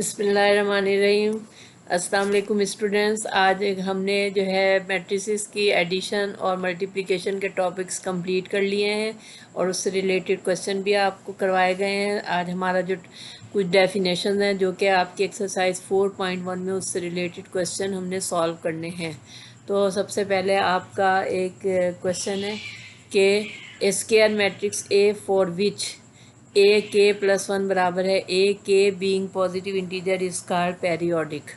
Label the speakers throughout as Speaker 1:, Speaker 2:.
Speaker 1: बिस्मिल्लाहिर्रहमानिर्रहीम। अस्सलाम वालेकुम स्टूडेंट्स। आज हमने जो है मैट्रिसेस की एडिशन और मल्टीप्लिकेशन के टॉपिक्स कंप्लीट कर लिए हैं और उससे रिलेटेड क्वेश्चन भी आपको करवाए गए हैं। आज हमारा जो कुछ डेफिनेशन हैं जो कि आपकी एक्सरसाइज 4.1 में उससे रिलेटेड क्वेश्चन हमने सॉल्व करने हैं। तो सबसे पहले आपका एक क्वेश्चन है कि a square matrix A for which A k plus one बराबर है A k being positive integer is called periodic.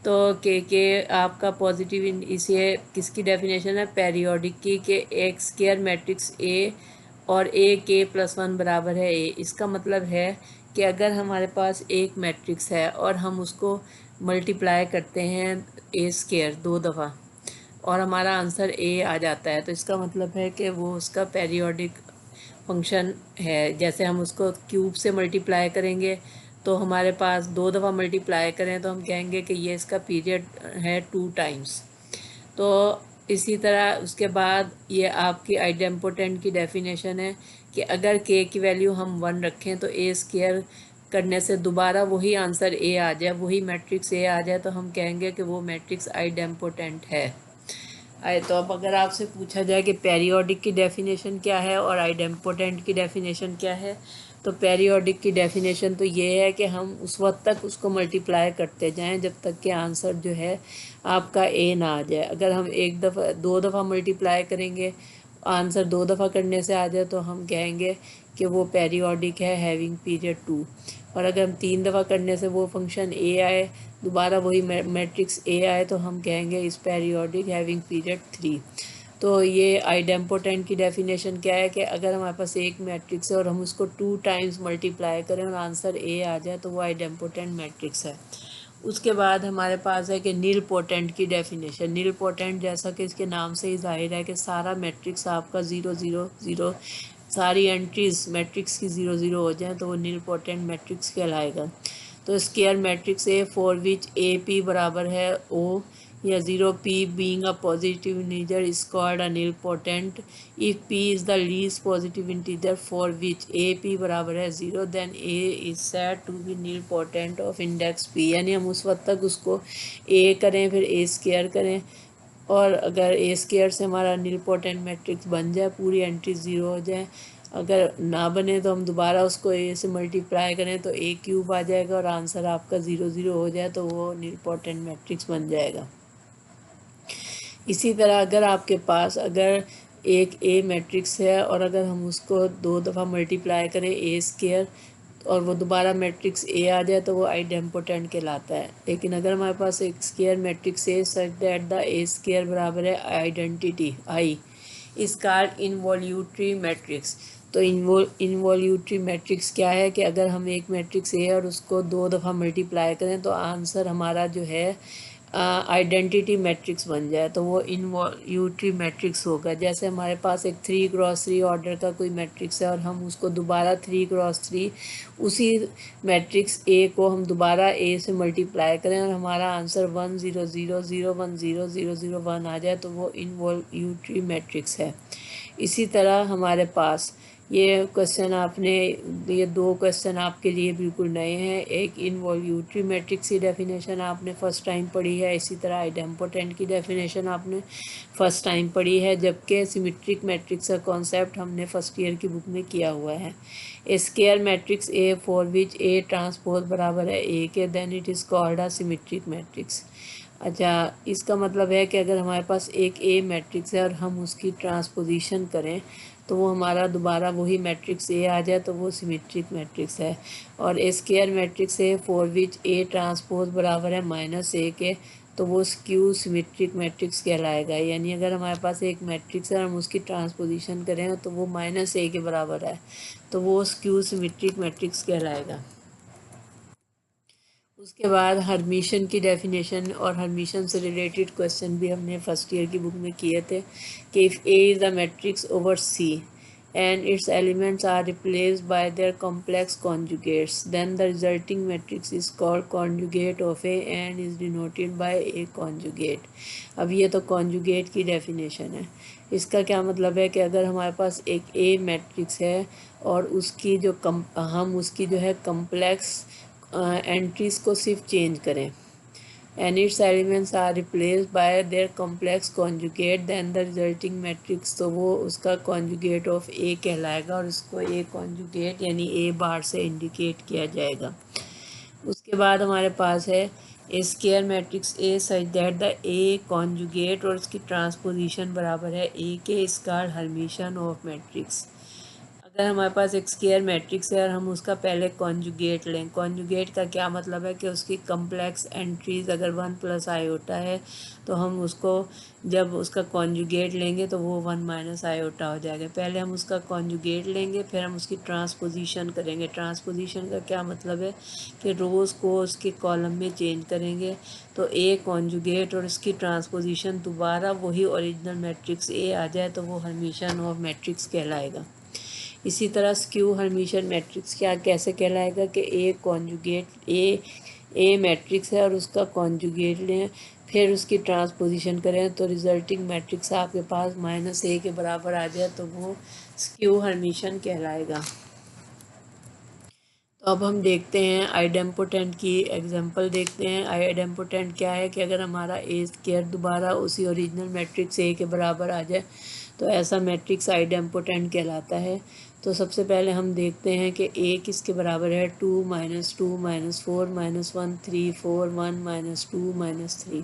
Speaker 1: तो के आपका पॉजिटिव इसे किसकी डेफिनेशन है? पेरियोडिक की। कि एक स्क्वायर मैट्रिक्स ए और ए के प्लस वन बराबर है ए। इसका मतलब है कि अगर हमारे पास एक मैट्रिक्स है और हम उसको मल्टीप्लाई करते हैं ए स्क्वायर 2 दफ़ा और हमारा आंसर ए आ जाता है, तो इसका मतलब है कि वो उसका पेरियोडिक फंक्शन है। जैसे हम उसको क्यूब से मल्टीप्लाई करेंगे तो हमारे पास 2 दफ़ा मल्टीप्लाई करें तो हम कहेंगे कि ये इसका पीरियड है 2 टाइम्स। तो इसी तरह उसके बाद ये आपकी आइडेम्पोटेंट की डेफिनेशन है कि अगर के की वैल्यू हम 1 रखें तो ए स्क्वायर करने से दोबारा वही आंसर ए आ जाए, वही मैट्रिक्स ए आ जाए, तो हम कहेंगे कि वो मैट्रिक्स आइडेम्पोटेंट है। तो अब अगर आपसे पूछा जाए कि पेरियोडिक की डेफिनेशन क्या है और आइडेम्पोटेंट की डेफिनेशन क्या है, तो पेरियोडिक की डेफिनेशन तो ये है कि हम उस वक्त तक उसको मल्टीप्लाई करते जाएं जब तक कि आंसर जो है आपका ए ना आ जाए। अगर हम 1 दफ़ा 2 दफ़ा मल्टीप्लाई करेंगे, आंसर 2 दफ़ा करने से आ जाए, तो हम कहेंगे कि वो पेरियोडिक है हैविंग पीरियड 2। और अगर हम 3 दफ़ा करने से वो फंक्शन ए आए, दोबारा वही मैट्रिक्स ए आए, तो हम कहेंगे इस पेरियोडिक हैविंग पीरियड 3। तो ये आइडेम्पोटेंट की डेफिनेशन क्या है कि अगर हमारे पास एक मैट्रिक्स है और हम उसको 2 टाइम्स मल्टीप्लाई करें और आंसर ए आ जाए, तो वो आइडेम्पोटेंट मैट्रिक्स है। उसके बाद हमारे पास है कि नील पोटेंट की डेफिनेशन। नील पोटेंट जैसा कि इसके नाम से ही जाहिर है कि सारा मैट्रिक्स आपका 0 0 0, सारी एंट्रीज मैट्रिक्स की 0 0 हो जाए तो वो नील पोटेंट मैट्रिक्स कहलाएगा। तो square matrix A for which A P बराबर है ओ या 0 p being a positive integer is called a nilpotent if p is the least positive integer for which a p बराबर है 0 then a is said to be nilpotent of index p। यानी हम उस वक्त तक उसको a करें फिर a स्क्वायर करें, और अगर ए स्क्वायर से हमारा नीलपोटेंट मैट्रिक्स बन जाए, पूरी एंट्री 0 हो जाए, अगर ना बने तो हम दोबारा उसको ए से मल्टीप्लाई करें तो ए क्यूब आ जाएगा और आंसर आपका 0 0 हो जाए तो वो नीलपोटेंट मैट्रिक्स बन जाएगा। इसी तरह अगर आपके पास अगर एक ए मैट्रिक्स है और अगर हम उसको 2 दफ़ा मल्टीप्लाई करें ए स्क्वायर और वो दोबारा मैट्रिक्स ए आ जाए तो वो आइडेम्पोटेंट कहलाता है। लेकिन अगर हमारे पास एक square matrix A such that the A square बराबर है आइडेंटिटी आई इस कॉल्ड इनवॉल्यूटरी मैट्रिक्स। तो इनवॉल्यूटरी मैट्रिक्स क्या है कि अगर हम एक मैट्रिक्स ए और उसको 2 दफ़ा मल्टीप्लाई करें तो आंसर हमारा जो है आइडेंटिटी मैट्रिक्स बन जाए तो वो इनवॉल्यूटरी मैट्रिक्स होगा। जैसे हमारे पास एक 3x3 ऑर्डर का कोई मैट्रिक्स है और हम उसको दोबारा 3x3 उसी मैट्रिक्स ए को हम दोबारा ए से मल्टीप्लाई करें और हमारा आंसर 1 0 0 0 1 0 0 0 1 आ जाए तो वो इनवॉल्यूटरी मैट्रिक्स है। इसी तरह हमारे पास ये क्वेश्चन आपने ये 2 क्वेश्चन आपके लिए बिल्कुल नए हैं। एक इनवॉल्यूटरी मैट्रिक्स की डेफिनेशन आपने फर्स्ट टाइम पढ़ी है, इसी तरह आइडेम्पोटेंट की डेफिनेशन आपने फर्स्ट टाइम पढ़ी है, जबकि सिमेट्रिक मैट्रिक्स का कॉन्सेप्ट हमने फर्स्ट ईयर की बुक में किया हुआ है। A square matrix A for which A transpose बराबर है ए के then it is called a symmetric matrix. अच्छा, इसका मतलब है कि अगर हमारे पास एक ए मैट्रिक्स है और हम उसकी ट्रांसपोजिशन करें तो वो हमारा दोबारा वही मैट्रिक्स ए आ जाए तो वो सिमेट्रिक मैट्रिक्स है। और ए स्क्वायर मैट्रिक्स है फॉर विच ए ट्रांसपोज बराबर है -a के, तो वो स्क्यू सिमेट्रिक मैट्रिक्स कहलाएगा। यानी अगर हमारे पास एक मैट्रिक्स है और हम उसकी ट्रांसपोजिशन करें तो वो -a के बराबर है तो वो स्क्यू सिमेट्रिक मैट्रिक्स कहलाएगा। उसके बाद हर्मिशन की डेफिनेशन और हर्मिशन से रिलेटेड क्वेश्चन भी हमने फर्स्ट ईयर की बुक में किए थे कि if A is the matrix over C and its elements are replaced by their complex conjugates, then the resulting matrix is called conjugate of A and is denoted by A conjugate। अब ये तो conjugate की definition है। इसका क्या मतलब है कि अगर हमारे पास एक A मैट्रिक्स है और उसकी जो हम उसकी जो है कम्प्लेक्स एंट्रीज़ को सिर्फ चेंज करें and its elements are replaced by their complex conjugate then the resulting matrix, तो वो उसका conjugate of A कहलाएगा और इसको A conjugate यानी A बार से इंडिकेट किया जाएगा। उसके बाद हमारे पास है a square matrix A such that the A conjugate और इसकी ट्रांसपोजिशन बराबर है ए के स्क्वायर हर्मिशन ऑफ मैट्रिक्स। अगर हमारे पास एक स्केयर मैट्रिक्स है और हम उसका पहले कॉन्जुगेट लें, कॉन्जुगेट का क्या मतलब है कि उसकी कम्प्लेक्स एंट्रीज अगर 1 प्लस आयोटा है तो हम उसको जब उसका कॉन्जुगेट लेंगे तो वो 1 माइनस आयोटा हो जाएगा। पहले हम उसका कॉन्जुगेट लेंगे, फिर हम उसकी ट्रांसपोजिशन करेंगे। ट्रांसपोजिशन का क्या मतलब है कि रोज़ को उसके कॉलम में चेंज करेंगे तो ए कॉन्जुगेट और इसकी ट्रांसपोजिशन दोबारा वही ओरिजिनल मैट्रिक्स ए आ जाए तो वो हर्मिशन ऑफ मैट्रिक्स कहलाएगा। इसी तरह स्क्यू हर्मिशन मैट्रिक्स क्या कैसे कहलाएगा कि ए कॉन्जुगेट ए मैट्रिक्स है और उसका कॉन्जुगेट लें, फिर उसकी ट्रांसपोजिशन करें तो रिजल्टिंग मैट्रिक्स आपके पास माइनस ए के बराबर आ जाए तो वो स्क्यू हर्मिशन कहलाएगा। तो अब हम देखते हैं आइडेम्पोटेंट की एग्जांपल देखते हैं। आइडेम्पोटेंट क्या है कि अगर हमारा ए स्क्वायर दोबारा उसी ओरिजिनल मैट्रिक्स ए के बराबर आ जाए तो ऐसा मैट्रिक्स आइडेम्पोटेंट कहलाता है। तो सबसे पहले हम देखते हैं कि ए किसके बराबर है, 2 minus 2 minus 4 minus 1 3 4 1 minus 2 minus 3।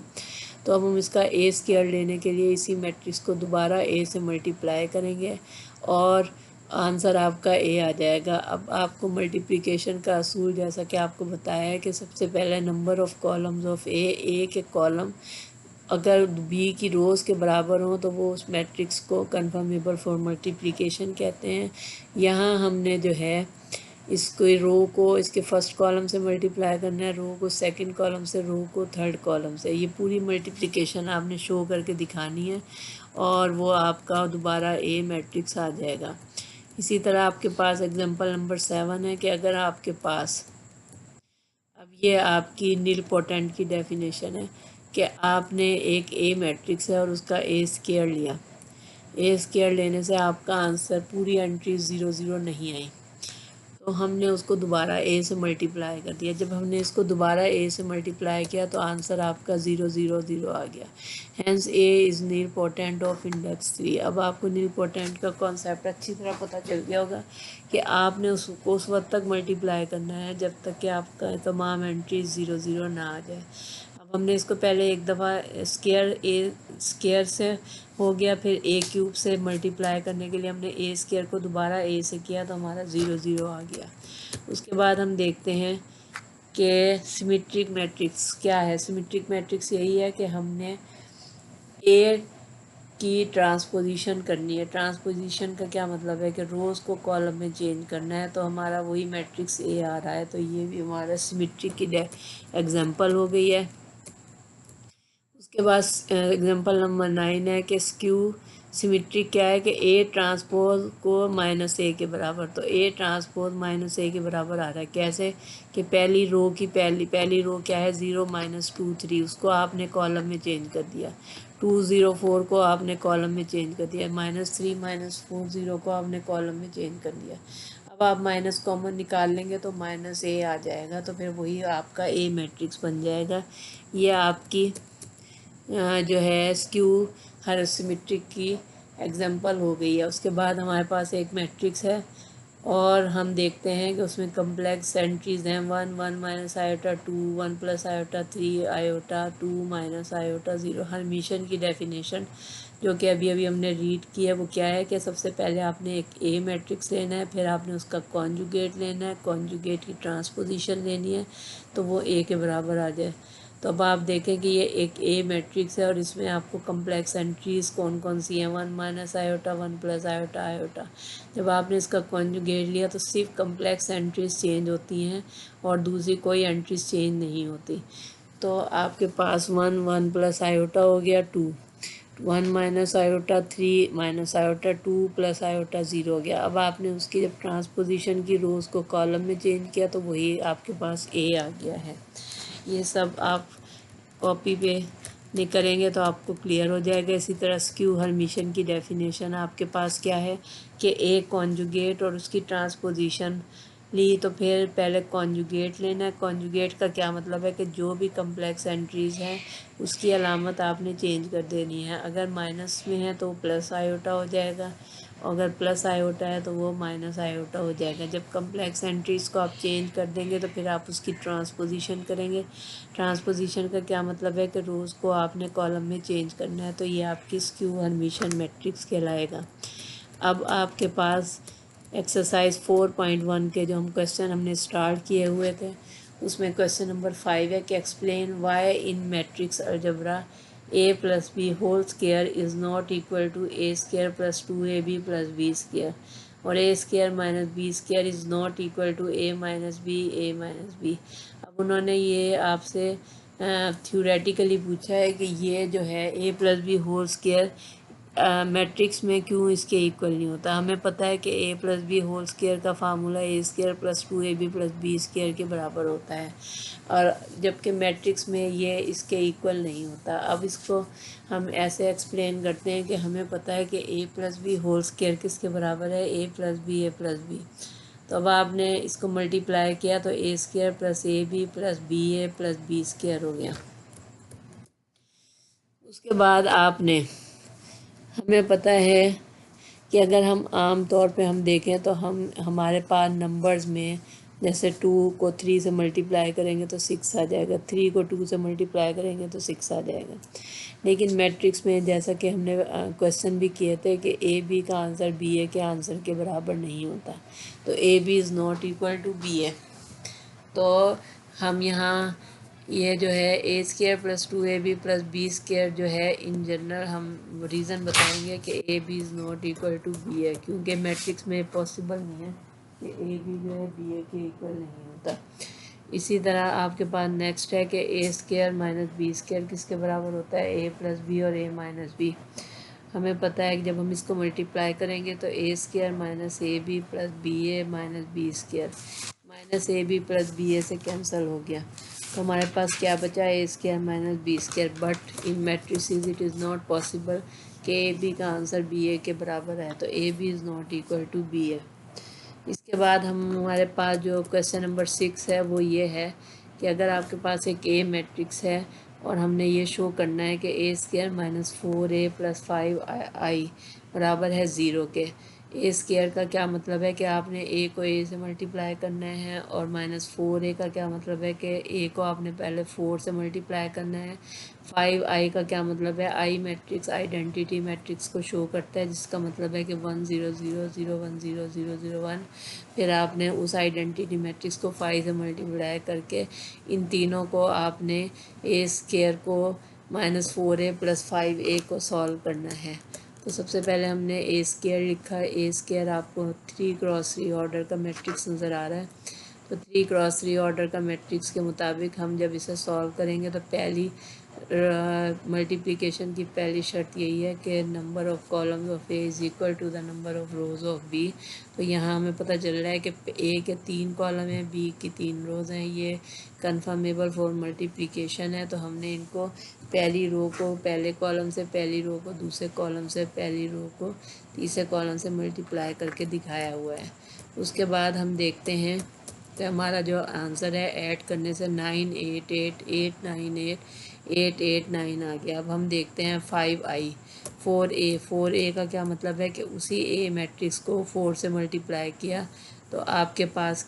Speaker 1: तो अब हम इसका ए स्क्वायर लेने के लिए इसी मैट्रिक्स को दोबारा ए से मल्टीप्लाई करेंगे और आंसर आपका ए आ जाएगा। अब आपको मल्टीप्लिकेशन का असूल जैसा कि आपको बताया है कि सबसे पहले नंबर ऑफ़ कॉलम्स ऑफ ए के कॉलम अगर बी की रोज़ के बराबर हों तो वो उस मैट्रिक्स को कन्फर्मेबल फॉर मल्टीप्लिकेशन कहते हैं। यहाँ हमने जो है इसको रो को इसके फर्स्ट कॉलम से मल्टीप्लाई करना है, रो को सेकंड कॉलम से, रो को थर्ड कॉलम से। ये पूरी मल्टीप्लिकेशन आपने शो करके दिखानी है और वो आपका दोबारा ए मैट्रिक्स आ जाएगा। इसी तरह आपके पास एग्जांपल नंबर 7 है कि अगर आपके पास, अब ये आपकी नीलपोटेंट की डेफिनेशन है कि आपने एक ए मैट्रिक्स है और उसका ए स्क्वायर लिया। ए स्क्वायर लेने से आपका आंसर पूरी एंट्री 0 0 नहीं आई तो हमने उसको दोबारा ए से मल्टीप्लाई कर दिया। जब हमने इसको दोबारा ए से मल्टीप्लाई किया तो आंसर आपका 0 0 0 आ गया। Hence A is nilpotent of index 3। अब आपको नीलपोटेंट का कॉन्सेप्ट अच्छी तरह पता चल गया होगा कि आपने उसको उस वक्त तक मल्टीप्लाई करना है जब तक कि आपका तमाम एंट्रीज 0 0 ना आ जाए। अब हमने इसको पहले एक दफ़ा स्क्वायर से हो गया, फिर ए क्यूब से मल्टीप्लाई करने के लिए हमने ए स्क्वायर को दोबारा ए से किया तो हमारा 0 0 आ गया। उसके बाद हम देखते हैं कि सिमेट्रिक मैट्रिक्स क्या है। सिमेट्रिक मैट्रिक्स यही है कि हमने ए की ट्रांसपोजिशन करनी है। ट्रांसपोजिशन का क्या मतलब है कि रोज़ को कॉलम में चेंज करना है तो हमारा वही मैट्रिक्स ए आ रहा है तो ये भी हमारा सिमेट्रिक की एग्जांपल हो गई है। उसके बाद एग्जांपल नंबर 9 है कि स्क्यू सिमेट्रिक क्या है कि ए ट्रांसपोज को माइनस ए के बराबर, तो ए ट्रांसपोज माइनस ए के बराबर आ रहा है। कैसे कि पहली रो की पहली रो क्या है 0 माइनस 2 3, उसको आपने कॉलम में चेंज कर दिया। 2 0 4 को आपने कॉलम में चेंज कर दिया। माइनस 3 माइनस 4 0 को आपने कॉलम में चेंज कर दिया। अब आप माइनस कॉमन निकाल लेंगे तो माइनस ए आ जाएगा तो फिर वही आपका ए मैट्रिक्स बन जाएगा। ये आपकी जो है स्क्यू हर सिमेट्रिक की एग्जांपल हो गई है। उसके बाद हमारे पास एक मैट्रिक्स है और हम देखते हैं कि उसमें कम्प्लेक्स एंट्रीज हैं 1 1 minus iota 2 1 plus iota 3 iota 2 minus iota 0। Hermitian की डेफिनेशन जो कि अभी अभी हमने रीड की है वो क्या है कि सबसे पहले आपने एक ए मैट्रिक्स लेना है, फिर आपने उसका कॉन्जुगेट लेना है, कॉन्जुगेट की ट्रांसपोजिशन लेनी है तो वो ए के बराबर आ जाए। तो अब आप देखें कि ये एक ए मैट्रिक्स है और इसमें आपको कम्प्लेक्स एंट्रीज कौन कौन सी हैं 1 minus iota 1 plus iota iota. जब आपने इसका कॉन्जुगेट लिया तो सिर्फ कम्प्लेक्स एंट्रीज चेंज होती हैं और दूसरी कोई एंट्रीज चेंज नहीं होती। तो आपके पास 1 1 प्लस आयोटा हो गया 2, 1 minus iota 3 minus iota 2 plus iota 0 हो गया। अब आपने उसकी जब ट्रांसपोजिशन की रोज़ को कॉलम में चेंज किया तो वही आपके पास ए आ गया है। ये सब आप कॉपी पे नहीं करेंगे तो आपको क्लियर हो जाएगा। इसी तरह स्क्यू हर्मिशन की डेफिनेशन आपके पास क्या है कि ए कॉन्जुगेट और उसकी ट्रांसपोजिशन ली तो फिर पहले कॉन्जुगेट लेना है। कॉन्जुगेट का क्या मतलब है कि जो भी कम्प्लेक्स एंट्रीज़ हैं उसकी अलामत आपने चेंज कर देनी है। अगर माइनस में है तो प्लस आयोटा हो जाएगा, अगर प्लस आयोटा है तो वो माइनस आयोटा हो जाएगा। जब कम्प्लेक्स एंट्रीज़ को आप चेंज कर देंगे तो फिर आप उसकी ट्रांसपोजिशन करेंगे। ट्रांसपोजिशन का क्या मतलब है कि रोज़ को आपने कॉलम में चेंज करना है, तो ये आपकी स्क्यू हर्मिशन मैट्रिक्स कहलाएगा। अब आपके पास एक्सरसाइज 4.1 के जो हम क्वेश्चन हमने स्टार्ट किए हुए थे उसमें क्वेश्चन नंबर 5 है कि explain why in matrix algebra a plus b whole square is not equal to a square plus 2ab plus b square और a square minus b square is not equal to a minus b. अब उन्होंने ये आपसे theoretically पूछा है कि ये जो है a plus b whole square matrix में क्यों इसके इक्वल नहीं होता। हमें पता है कि a plus b whole square का formula a square plus 2ab plus b square के बराबर होता है, और जबकि मैट्रिक्स में ये इसके इक्वल नहीं होता। अब इसको हम ऐसे एक्सप्लेन करते हैं कि हमें पता है कि a plus b whole square किसके बराबर है, ए प्लस बी। तो अब आपने इसको मल्टीप्लाई किया तो a square plus a b plus b square हो गया। उसके बाद आपने हमें पता है कि अगर हम आम तौर पे हम देखें तो हमारे पास नंबर्स में जैसे 2 को 3 से मल्टीप्लाई करेंगे तो 6 आ जाएगा, 3 को 2 से मल्टीप्लाई करेंगे तो 6 आ जाएगा। लेकिन मैट्रिक्स में जैसा कि हमने क्वेश्चन भी किए थे कि ए बी का आंसर बी ए के आंसर के बराबर नहीं होता, तो a b is not equal to b a. तो हम यहाँ ये जो है a square plus 2ab plus b square जो है इन जनरल हम रीज़न बताएंगे कि a b is not equal to b है, क्योंकि मैट्रिक्स में पॉसिबल नहीं है कि ए बी जो है बी ए के इक्वल नहीं होता। इसी तरह आपके पास नेक्स्ट है कि a square minus b square किसके बराबर होता है, ए प्लस बी और ए माइनस बी। हमें पता है कि जब हम इसको मल्टीप्लाई करेंगे तो a square minus a b plus b a minus b square minus a b plus b a से कैंसिल हो गया, तो हमारे पास क्या बचा, a square minus b square. But in matrices it is not possible कि ए बी का आंसर बी ए के बराबर है, तो a b is not equal to b a. इसके बाद हमारे पास जो क्वेश्चन नंबर 6 है वो ये है कि अगर आपके पास एक ए मैट्रिक्स है और हमने ये शो करना है कि a square minus 4a plus 5i बराबर है 0 के। ए स्क्वायर का क्या मतलब है कि आपने ए को ए से मल्टीप्लाई करना है, और माइनस 4a का क्या मतलब है कि ए को आपने पहले 4 से मल्टीप्लाई करना है। 5i का क्या मतलब है, आई मैट्रिक्स आइडेंटिटी मैट्रिक्स को शो करता है, जिसका मतलब है कि 1 0 0 0 1 0 0 0 1। फिर आपने उस आइडेंटिटी मैट्रिक्स को 5 से मल्टीप्लाई करके इन तीनों को आपने ए स्क्वायर को माइनस 4a प्लस 5a को सॉल्व करना है। तो सबसे पहले हमने ए स्क्वायर लिखा है। ए स्क्वायर आपको 3x3 ऑर्डर का मैट्रिक्स नज़र आ रहा है, तो 3x3 ऑर्डर का मैट्रिक्स के मुताबिक हम जब इसे सॉल्व करेंगे तो पहली मल्टीप्लिकेशन की पहली शर्त यही है कि number of columns of A is equal to the number of rows of B. तो यहाँ हमें पता चल रहा है कि ए के 3 कॉलम हैं, बी की 3 रोज़ हैं, ये कन्फर्मेबल फॉर मल्टीप्लिकेशन है। तो हमने इनको पहली रो को पहले कॉलम से, पहली रो को दूसरे कॉलम से, पहली रो को तीसरे कॉलम से मल्टीप्लाई करके दिखाया हुआ है। उसके बाद हम देखते हैं तो हमारा जो आंसर है ऐड करने से 9 8 8 8 9 8 8 8 9 आ गया। अब हम देखते हैं 5i 4a का क्या मतलब है कि उसी ए मैट्रिक्स को 4 से मल्टीप्लाई किया, तो आपके पास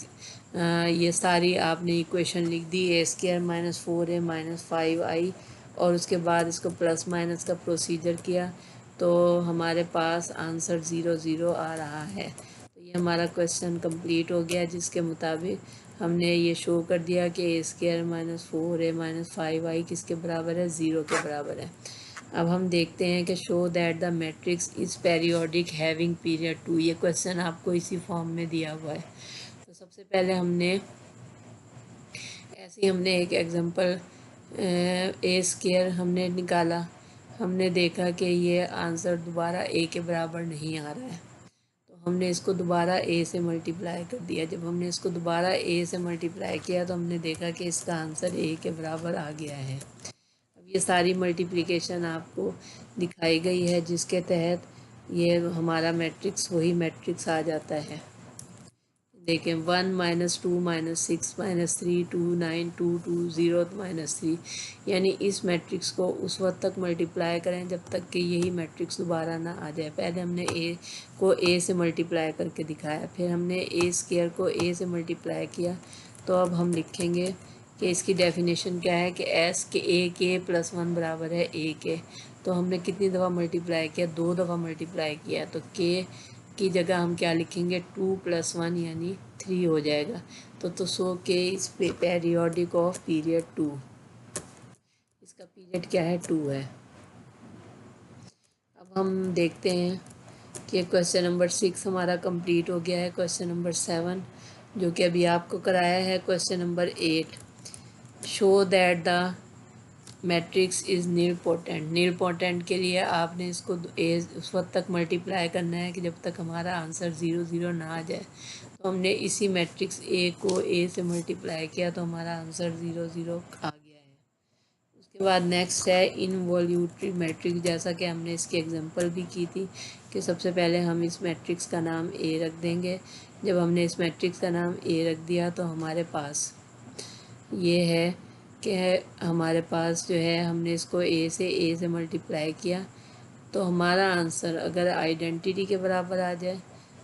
Speaker 1: ये सारी आपने इक्वेशन लिख दी, a square minus 4a minus 5i, और उसके बाद इसको प्लस माइनस का प्रोसीजर किया तो हमारे पास आंसर 0 0 आ रहा है। तो ये हमारा क्वेश्चन कंप्लीट हो गया, जिसके मुताबिक हमने ये शो कर दिया कि a square minus 4a minus 5i किसके बराबर है, 0 के बराबर है। अब हम देखते हैं कि show that the matrix is periodic having period 2। ये क्वेश्चन आपको इसी फॉर्म में दिया हुआ है। तो सबसे पहले हमने हमने एक एग्जांपल ए स्क्वायर हमने निकाला, हमने देखा कि ये आंसर दोबारा ए के बराबर नहीं आ रहा है, तो हमने इसको दोबारा ए से मल्टीप्लाई कर दिया। जब हमने इसको दोबारा ए से मल्टीप्लाई किया तो हमने देखा कि इसका आंसर ए के बराबर आ गया है। अब ये सारी मल्टीप्लिकेशन आपको दिखाई गई है, जिसके तहत ये हमारा मैट्रिक्स वही मैट्रिक्स आ जाता है। देखें 1 -2 -6 -3 2 9 2 2 0 -3, यानी इस मैट्रिक्स को उस वक्त तक मल्टीप्लाई करें जब तक कि यही मैट्रिक्स दोबारा ना आ जाए। पहले हमने ए को ए से मल्टीप्लाई करके दिखाया, फिर हमने ए स्क्वायर को ए से मल्टीप्लाई किया। तो अब हम लिखेंगे कि इसकी डेफिनेशन क्या है कि एस के ए के प्लस 1 बराबर है ए के। तो हमने कितनी दफ़ा मल्टीप्लाई किया? 2 दफ़ा मल्टीप्लाई किया। तो के की जगह हम क्या लिखेंगे? 2 + 1 यानी 3 हो जाएगा। तो सो के इस पेरियोडिक ऑफ पीरियड 2, इसका पीरियड क्या है? 2 है। अब हम देखते हैं कि क्वेश्चन नंबर 6 हमारा कंप्लीट हो गया है। क्वेश्चन नंबर 7 जो कि अभी आपको कराया है। Question number 8, show that the matrix is nilpotent. Nilpotent के लिए आपने इसको उस वक्त तक मल्टीप्लाई करना है कि जब तक हमारा आंसर 0 0 ना आ जाए। तो हमने इसी मैट्रिक्स ए को ए से मल्टीप्लाई किया तो हमारा आंसर 0 0 आ गया है। उसके बाद नेक्स्ट है इनवॉल्यूटरी मैट्रिक्स। जैसा कि हमने इसकी एग्जांपल भी की थी कि सबसे पहले हम इस मैट्रिक्स का नाम ए रख देंगे। जब हमने इस मैट्रिक्स का नाम ए रख दिया तो हमारे पास ये है कि हमारे पास जो है हमने इसको ए से मल्टीप्लाई किया तो हमारा आंसर अगर आइडेंटिटी के बराबर आ जाए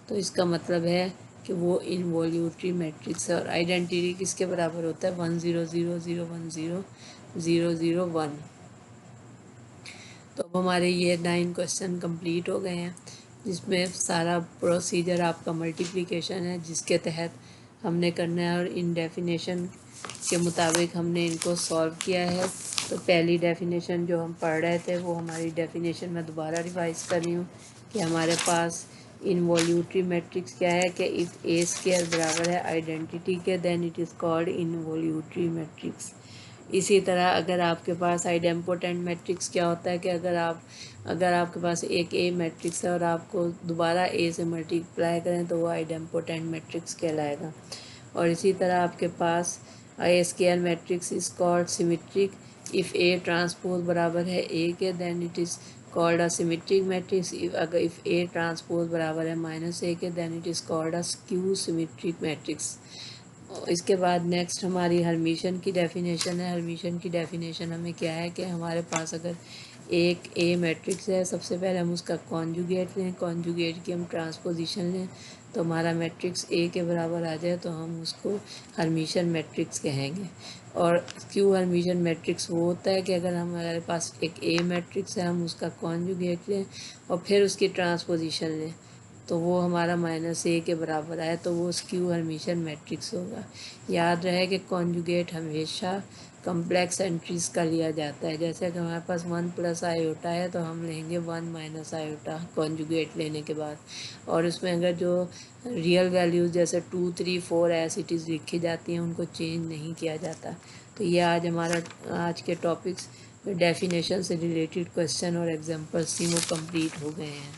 Speaker 1: तो इसका मतलब है कि वो इनवॉल्यूटरी मैट्रिक्स है। और आइडेंटिटी किसके बराबर होता है? 1 0 0 0 1 0 0 0 1। तो अब हमारे ये 9 क्वेश्चन कंप्लीट हो गए हैं, जिसमें सारा प्रोसीजर आपका मल्टीप्लिकेशन है जिसके तहत हमने करना है और इन डेफिनेशन के मुताबिक हमने इनको सॉल्व किया है। तो पहली डेफिनेशन जो हम पढ़ रहे थे वो हमारी डेफिनेशन मैं दोबारा रिवाइज कर रही हूँ कि हमारे पास इनवॉल्यूटरी मैट्रिक्स क्या है कि इफ़ ए स्क्वायर बराबर है आइडेंटिटी के then it is called involutory matrix. इसी तरह अगर आपके पास आइडेम्पोटेंट मैट्रिक्स क्या होता है कि अगर आपके पास एक ए मैट्रिक्स है और आपको दोबारा ए से मल्टीप्लाई करें तो वो आइडेम्पोटेंट मैट्रिक्स कहलाएगा। और इसी तरह आपके पास a square matrix is called symmetric if A transpose बराबर है ए के then it is called a symmetric matrix. If A transpose बराबर है -a के then it is called a skew symmetric matrix. इसके बाद नेक्स्ट हमारी हर्मिशन की डेफिनेशन है। हर्मिशन की डेफिनेशन हमें क्या है कि हमारे पास अगर एक ए मैट्रिक्स है, सबसे पहले हम उसका कॉन्जुगेट लें, कॉन्जुगेट की हम ट्रांसपोजिशन लें तो हमारा मैट्रिक्स ए के बराबर आ जाए तो हम उसको हर्मिशन मैट्रिक्स कहेंगे। और क्यू हर्मिशन मैट्रिक्स वो होता है कि अगर हमारे पास एक ए मैट्रिक्स है, हम उसका कॉन्जुगेट लें और फिर उसकी ट्रांसपोजिशन लें तो वो हमारा -a के बराबर आए तो वो स्क्यू हर्मिशन मैट्रिक्स होगा। याद रहे कि कॉन्जुगेट हमेशा कम्प्लेक्स एंट्रीज़ का लिया जाता है। जैसे कि हमारे पास 1 + आयोटा है तो हम लेंगे 1 - आयोटा कॉन्जुगेट लेने के बाद। और उसमें अगर जो रियल वैल्यूज़ जैसे 2 3 4 एज इट इज़ लिखी जाती हैं उनको चेंज नहीं किया जाता। तो ये आज के टॉपिक्स डेफिनेशन से रिलेटेड क्वेश्चन और एग्जाम्पल्स थी वो कंप्लीट हो गए हैं।